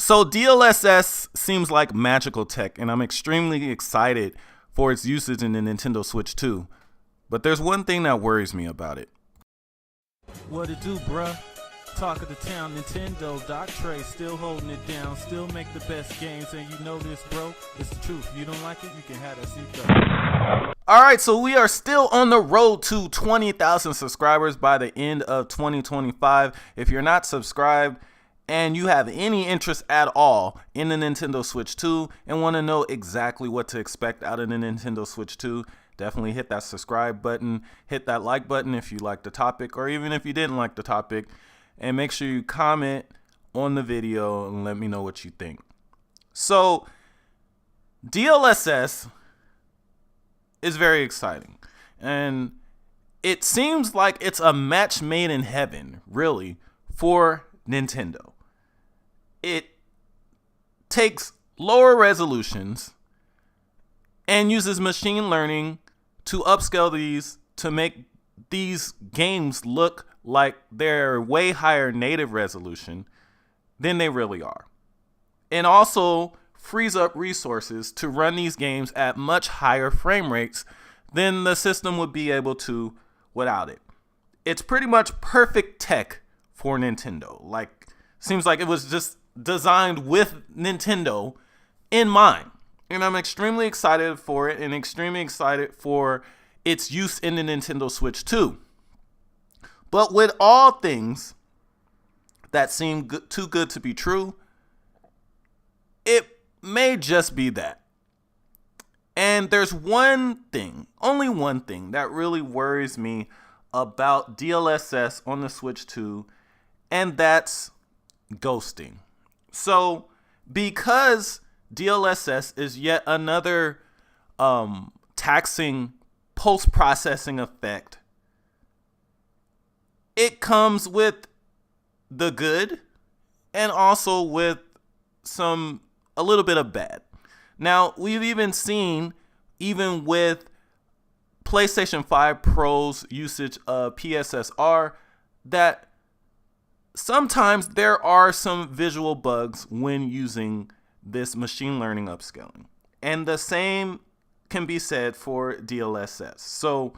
So DLSS seems like magical tech, and I'm extremely excited for its usage in the Nintendo Switch 2. But there's one thing that worries me about it. What it do, bruh? Talk of the town, Nintendo, Doc Trey still holding it down, still make the best games, and you know this, bro. It's the truth. If you don't like it, you can have that seatbelt. Alright, so we are still on the road to 20,000 subscribers by the end of 2025. If you're not subscribed and you have any interest at all in the Nintendo Switch 2 and want to know exactly what to expect out of the Nintendo Switch 2, definitely hit that subscribe button, hit that like button if you like the topic, or even if you didn't like the topic, and make sure you comment on the video and let me know what you think. So, DLSS is very exciting, and it seems like it's a match made in heaven, really, for Nintendo. It takes lower resolutions and uses machine learning to upscale these to make these games look like they're way higher native resolution than they really are. And also frees up resources to run these games at much higher frame rates than the system would be able to without it. It's pretty much perfect tech for Nintendo. Like, seems like it was just designed with Nintendo in mind. And I'm extremely excited for it and extremely excited for its use in the Nintendo Switch 2. But with all things that seem too good to be true, it may just be that. And there's one thing, only one thing, that really worries me about DLSS on the Switch 2, and that's ghosting. So, because DLSS is yet another taxing post-processing effect, it comes with the good and also with a little bit of bad. Now, we've even seen, even with PlayStation 5 Pro's usage of PSSR, that sometimes there are some visual bugs when using this machine learning upscaling. And the same can be said for DLSS. So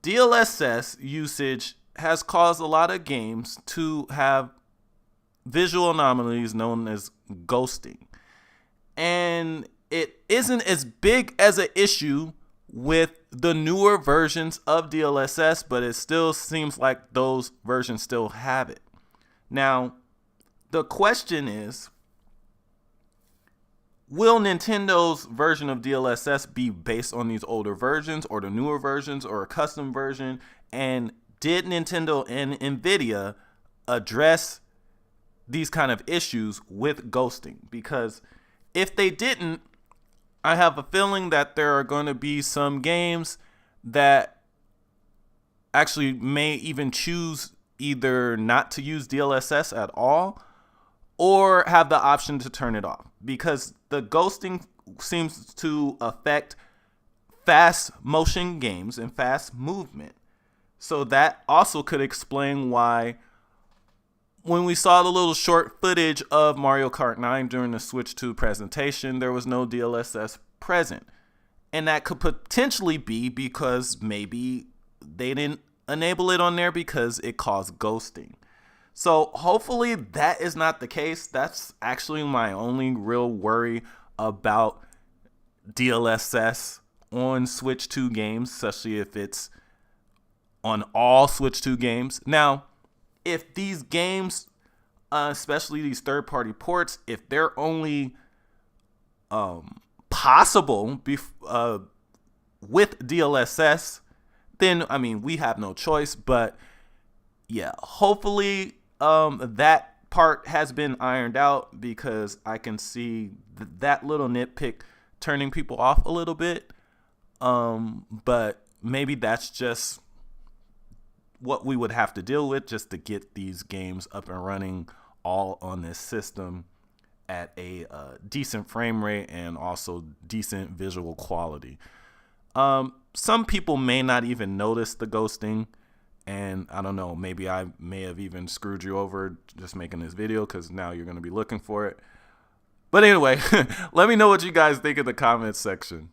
DLSS usage has caused a lot of games to have visual anomalies known as ghosting. And it isn't as big as an issue with the newer versions of DLSS, but it still seems like those versions still have it. Now, the question is, will Nintendo's version of DLSS be based on these older versions or the newer versions or a custom version? And did Nintendo and Nvidia address these kind of issues with ghosting? Because if they didn't, I have a feeling that there are going to be some games that actually may even choose either not to use DLSS at all or have the option to turn it off, because the ghosting seems to affect fast motion games and fast movement. So that also could explain why when we saw the little short footage of Mario Kart 9 during the Switch 2 presentation, there was no DLSS present. And that could potentially be because maybe they didn't enable it on there because it caused ghosting. So hopefully that is not the case. That's actually my only real worry about DLSS on Switch 2 games, especially if it's on all Switch 2 games. Now, if these games, especially these third-party ports, if they're only possible with DLSS, then, I mean, we have no choice. But yeah, hopefully that part has been ironed out, because I can see that little nitpick turning people off a little bit. But maybe that's just what we would have to deal with just to get these games up and running all on this system at a decent frame rate and also decent visual quality. Some people may not even notice the ghosting, And I don't know, maybe I may have even screwed you over just making this video, because now you're going to be looking for it. But anyway, let me know what you guys think in the comments section.